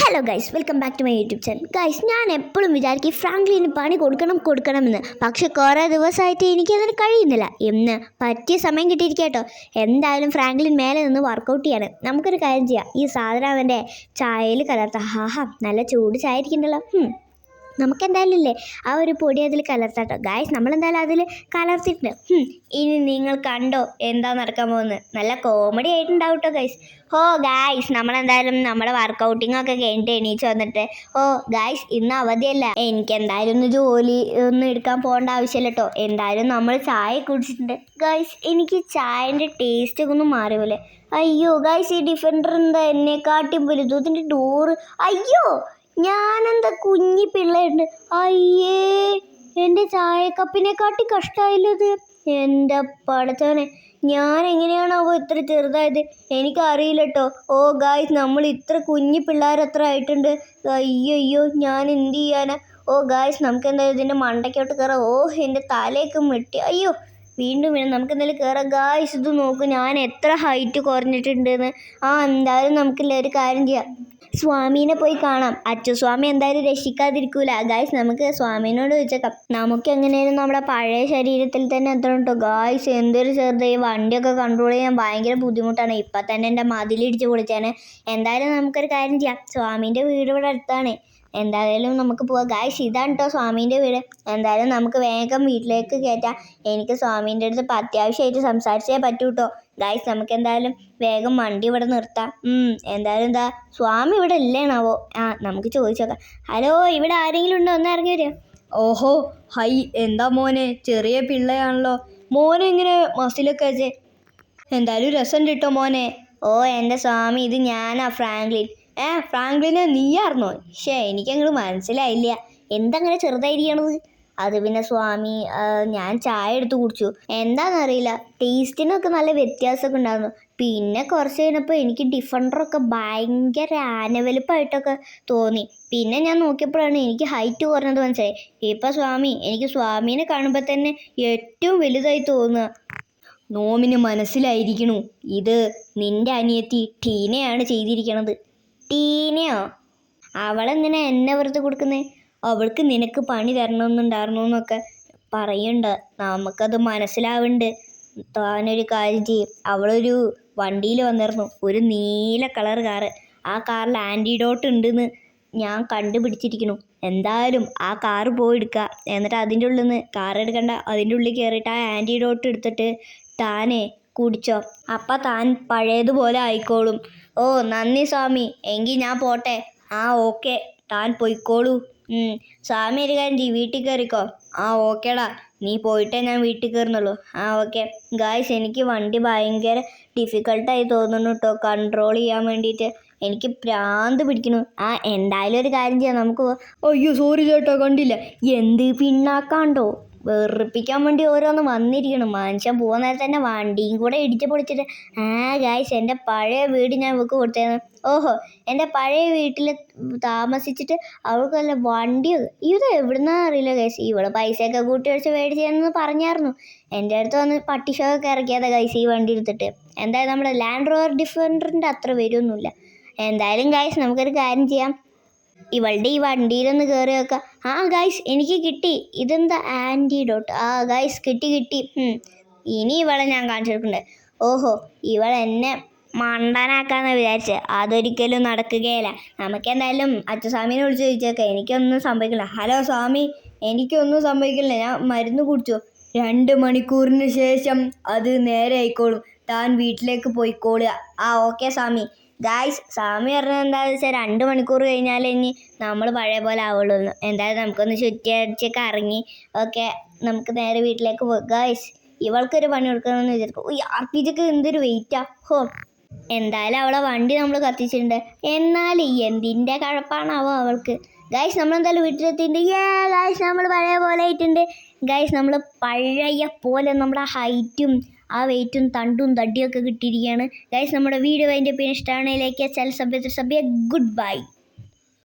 Hello guys, welcome back to my YouTube channel. Guys, ഞാൻ എപ്പോഴും വിചാരിക്കും ഫ്രാങ്ക്ലിന് പണി കൊടുക്കണമെന്ന്. പക്ഷെ കുറേ ദിവസമായിട്ട് എനിക്കതിന് കഴിയുന്നില്ല. ഇന്ന് പറ്റിയ സമയം കിട്ടിയിരിക്കട്ടോ. എന്തായാലും ഫ്രാങ്ക്ലിൻ മേലെ നിന്ന് വർക്കൗട്ട് ചെയ്യാണ്. നമുക്കൊരു കാര്യം ചെയ്യാം, ഈ സാധനം അവൻ്റെ ചായയിൽ കലർത്താം. ഹാഹാ, നല്ല ചൂട് ചായ ഇരിക്കണ്ടല്ലോ. നമുക്കെന്തായാലും ഇല്ലേ ആ ഒരു പൊടി അതിൽ കലർത്താട്ടോ. ഗായ്സ്, നമ്മളെന്തായാലും അതിൽ കലർത്തിയിട്ടുണ്ട്. ഇനി നിങ്ങൾ കണ്ടോ എന്താ നടക്കാൻ പോകുന്നത്. നല്ല കോമഡി ആയിട്ടുണ്ടാവും കേട്ടോ ഗൈസ്. ഗായ്സ്, നമ്മളെന്തായാലും നമ്മുടെ വർക്കൗട്ടിങ്ങൊക്കെ കഴിഞ്ഞിട്ട് എണീച്ച് വന്നിട്ട് ഗായ്സ്, ഇന്ന് അവധിയല്ല. എനിക്ക് എന്തായാലും ഒന്ന് ജോലി ഒന്നും എടുക്കാൻ പോകേണ്ട ആവശ്യമില്ല കേട്ടോ. എന്തായാലും നമ്മൾ ചായ കുടിച്ചിട്ടുണ്ട്. ഗായ്സ്, എനിക്ക് ചായൻ്റെ ടേസ്റ്റ് ഒക്കെ ഒന്ന് മാറി പോലെ. അയ്യോ ഗായ്സ്, ഈ ഡിഫൻഡർ എന്താ എന്നെക്കാട്ടി വലുത്. ഇതിൻ്റെ ഡോറ്, അയ്യോ ഞാനെന്താ കുഞ്ഞി പിള്ളേരുണ്ട്. അയ്യേ, എൻ്റെ ചായക്കപ്പിനെക്കാട്ടി കഷ്ടമായില്ലത്. എൻ്റെ പടച്ചവനെ, ഞാൻ എങ്ങനെയാണാവോ ഇത്ര ചെറുതായത്, എനിക്കറിയില്ല കേട്ടോ. ഗായ്സ്, നമ്മൾ ഇത്ര കുഞ്ഞി പിള്ളേരത്ര ആയിട്ടുണ്ട്. അയ്യോ, ഞാൻ എന്ത് ചെയ്യാനാ. ഗായ്സ്, നമുക്ക് എന്തായാലും ഇതിൻ്റെ മണ്ടയ്ക്കോട്ട് കയറാം. എൻ്റെ തലയൊക്കെ വെട്ടി. അയ്യോ, വീണ്ടും നമുക്ക് എന്തായാലും കയറാം. ഗായ്സ്, ഇത് നോക്ക്, ഞാൻ എത്ര ഹൈറ്റ് കുറഞ്ഞിട്ടുണ്ടെന്ന്. എന്തായാലും നമുക്കില്ല ഒരു കാര്യം ചെയ്യാം, സ്വാമീനെ പോയി കാണാം. അച്ചുസ്വാമി എന്തായാലും രക്ഷിക്കാതിരിക്കൂല. ഗായ്സ്, നമുക്ക് സ്വാമീനോട് ചോദിച്ചേക്കാം. നമുക്ക് എങ്ങനെയാലും നമ്മുടെ പഴയ ശരീരത്തിൽ തന്നെ എത്തണം കേട്ടോ. ഗായ്സ്, എന്തൊരു ചെറുത്, ഈ വണ്ടിയൊക്കെ കൺട്രോൾ ചെയ്യാൻ ഭയങ്കര ബുദ്ധിമുട്ടാണ്. ഇപ്പം തന്നെ എൻ്റെ മതിലിടിച്ച് പൊളിച്ചാണ്. എന്തായാലും നമുക്കൊരു കാര്യം ചെയ്യാം, സ്വാമീൻ്റെ വീട് ഇവിടെ അടുത്താണ്. എന്തായാലും നമുക്ക് പോവാം. ഗായ്സ്, ഇതാണ് കേട്ടോ സ്വാമീൻ്റെ വീട്. എന്തായാലും നമുക്ക് വേഗം വീട്ടിലേക്ക് കയറ്റാം. എനിക്ക് സ്വാമീൻ്റെ അടുത്ത് ഇപ്പം അത്യാവശ്യമായിട്ട് സംസാരിച്ചേ പറ്റൂ കേട്ടോ. ഗായ്സ്, നമുക്ക് എന്തായാലും വേഗം വണ്ടി ഇവിടെ നിർത്താം. എന്തായാലും എന്താ സ്വാമി ഇവിടെ ഇല്ലേണാവോ? നമുക്ക് ചോദിച്ചോക്കാം. ഹലോ, ഇവിടെ ആരെങ്കിലും ഉണ്ടോ? ഒന്ന് ഇറങ്ങി വരിക. ഓഹോ, ഹൈ, എന്താ മോനെ, ചെറിയ പിള്ളയാണല്ലോ. മോനെ ഇങ്ങനെ മസിലൊക്കെ വെച്ചേ, എന്തായാലും രസം കിട്ടോ മോനെ. എൻ്റെ സ്വാമി, ഇത് ഞാനാ ഫ്രാങ്ക്ലിൻ. ഫ്രാങ്ക്ലിനെ നീയായിരുന്നോ? എനിക്കങ്ങോട്ട് മനസ്സിലായില്ല, എന്തങ്ങനെ ചെറുതായിരിക്കണത്. അത് പിന്നെ സ്വാമി, ഞാൻ ചായ എടുത്ത് കുടിച്ചു. എന്താണെന്നറിയില്ല, ടേസ്റ്റിനൊക്കെ നല്ല വ്യത്യാസമൊക്കെ ഉണ്ടായിരുന്നു. പിന്നെ കുറച്ച് കഴിഞ്ഞപ്പോൾ എനിക്ക് ഡിഫൻഡറൊക്കെ ഭയങ്കര ആനവലുപ്പമായിട്ടൊക്കെ തോന്നി. പിന്നെ ഞാൻ നോക്കിയപ്പോഴാണ് എനിക്ക് ഹൈറ്റ് കുറഞ്ഞത് മനസ്സിലായി. ഇപ്പം സ്വാമി, എനിക്ക് സ്വാമീനെ കാണുമ്പോൾ തന്നെ ഏറ്റവും വലുതായി തോന്നുക. നോമിന് മനസ്സിലായിരിക്കണു, ഇത് നിൻ്റെ അനിയത്തി ടീനയാണ് ചെയ്തിരിക്കണത്. ടീനയോ? അവളെന്തിനാ എന്നെ വെറുതെ കൊടുക്കുന്നത്? അവൾക്ക് നിനക്ക് പണി തരണമെന്നുണ്ടായിരുന്നു എന്നൊക്കെ പറയുന്നുണ്ട്. നമുക്കത് മനസ്സിലാവുന്നുണ്ട്. താനൊരു കാര്യം ചെയ്യും, അവളൊരു വണ്ടിയിൽ വന്നിരുന്നു, ഒരു നീല കളർ കാറ്. ആ കാറിൽ ആൻറ്റിഡോട്ട് ഉണ്ടെന്ന് ഞാൻ കണ്ടുപിടിച്ചിരിക്കുന്നു. എന്തായാലും ആ കാറ് പോയി എടുക്കുക. എന്നിട്ട് അതിൻ്റെ ഉള്ളിൽ നിന്ന് കാർ എടുക്കണ്ട, അതിൻ്റെ ഉള്ളിൽ കയറിയിട്ട് ആ ആൻറ്റിഡോട്ട് എടുത്തിട്ട് താനേ കുടിച്ചോ. അപ്പം താൻ പഴയതുപോലെ ആയിക്കോളും. നന്ദി സ്വാമി, എങ്കിൽ ഞാൻ പോട്ടെ. ഓക്കെ, താൻ പോയിക്കോളൂ. സ്വാമി ഒരു കാര്യം ചെയ്യും, വീട്ടിൽ കയറിക്കോ. ഓക്കേടാ, നീ പോയിട്ടേ ഞാൻ വീട്ടിൽ കയറുന്നുള്ളൂ. ഓക്കെ. ഗായ്സ്, എനിക്ക് വണ്ടി ഭയങ്കര ഡിഫിക്കൽട്ടായി തോന്നുന്നു കേട്ടോ കൺട്രോൾ ചെയ്യാൻ വേണ്ടിയിട്ട്. എനിക്ക് ഭ്രാന്ത് പിടിക്കുന്നു. എന്തായാലും ഒരു കാര്യം ചെയ്യാം, നമുക്ക്. അയ്യോ സോറി ചേട്ടാ, കണ്ടില്ല. എന്ത് പിണ്ണാക്കാണ്ടോ, വെറുപ്പിക്കാൻ വേണ്ടി ഓരോന്ന് വന്നിരിക്കണം. മനുഷ്യൻ പോകുന്ന നേരത്തെ തന്നെ വണ്ടിയും കൂടെ ഇടിച്ച് പൊളിച്ചിട്ട്. ഗായ്സ്, എൻ്റെ പഴയ വീട് ഞാൻ ഇവൾക്ക് കൊടുത്തായിരുന്നു. എൻ്റെ പഴയ വീട്ടിൽ താമസിച്ചിട്ട് അവൾക്ക് നല്ല വണ്ടി. ഇത് എവിടുന്നാ അറിയില്ല ഗൈസ്. ഇവള് പൈസയൊക്കെ കൂട്ടി വെച്ച് മേടിച്ചതെന്ന് പറഞ്ഞായിരുന്നു. എൻ്റെ അടുത്ത് വന്ന് പട്ടിഷോക്കെ ഇറക്കിയതാ ഗൈസ് ഈ വണ്ടി എടുത്തിട്ട്. എന്തായാലും നമ്മുടെ ലാൻഡ് റോവർ ഡിഫൻഡറിൻ്റെ അത്ര വരുമൊന്നുമില്ല. എന്തായാലും ഗൈസ്, നമുക്കൊരു കാര്യം ചെയ്യാം, ഇവളുടെ ഈ വണ്ടിയിലൊന്ന് കയറി വെക്കാം. ഗൈസ്, എനിക്ക് കിട്ടി. ഇതെന്താ ആൻറ്റിഡോട്ട്? ഗൈസ്, കിട്ടി. ഇനി ഇവളെ ഞാൻ കാണിച്ചു കൊടുക്കണ്ടേ. ഇവളെന്നെ മണ്ടനാക്കാന്ന് വിചാരിച്ച്, അതൊരിക്കലും നടക്കുകയില്ല. നമുക്കെന്തായാലും അച്ചുസ്വാമീനെ വിളിച്ച് ചോദിച്ചേക്കാം, എനിക്കൊന്നും സംഭവിക്കില്ല. ഹലോ സ്വാമി, എനിക്കൊന്നും സംഭവിക്കില്ല, ഞാൻ മരുന്ന് കുടിച്ചു. 2 മണിക്കൂറിന് ശേഷം അത് നേരെ ആയിക്കോളും. താൻ വീട്ടിലേക്ക് പോയിക്കോളുക. ഓക്കെ സ്വാമി. ഗായ്സ്, സ്വാമി പറഞ്ഞത് എന്താണെന്ന് വെച്ചാൽ 2 മണിക്കൂർ കഴിഞ്ഞാൽ ഇനി നമ്മൾ പഴയ പോലെ ആവുള്ളൂ. എന്തായാലും നമുക്കൊന്ന് ചുറ്റിയടിച്ചൊക്കെ ഇറങ്ങി നമുക്ക് നേരെ വീട്ടിലേക്ക് പോകും. ഗായ്സ്, ഇവൾക്കൊരു പണി കൊടുക്കണമെന്ന് വിചാരിക്കും. ആർപ്പിച്ചൊക്കെ എന്തൊരു വെയിറ്റാ. എന്തായാലും അവളെ വണ്ടി നമ്മൾ കത്തിച്ചിട്ടുണ്ട്. എന്നാൽ എന്തിൻ്റെ കഴപ്പാണാവോ അവൾക്ക്. ഗായ്സ്, നമ്മളെന്തായാലും വീട്ടിലെത്തിയിട്ടുണ്ട്. ഗായ്സ്, നമ്മൾ പഴയ പോലെ ആയിട്ടുണ്ട്. ഗായ്സ്, നമ്മൾ പഴയ പോലെ നമ്മുടെ ഹൈറ്റും ആ വെയിറ്റും തണ്ടും തടിയൊക്കെ കിട്ടിയിരിക്കുകയാണ്. ഗായ്സ്, നമ്മുടെ വീഡിയോ അതിൻ്റെ പിന്നെ ഇഷ്ടമാണ് ലൈക്ക് ചെയ്യാൻ, ചാനൽ സബ്സ്ക്രൈബ്. Good bye.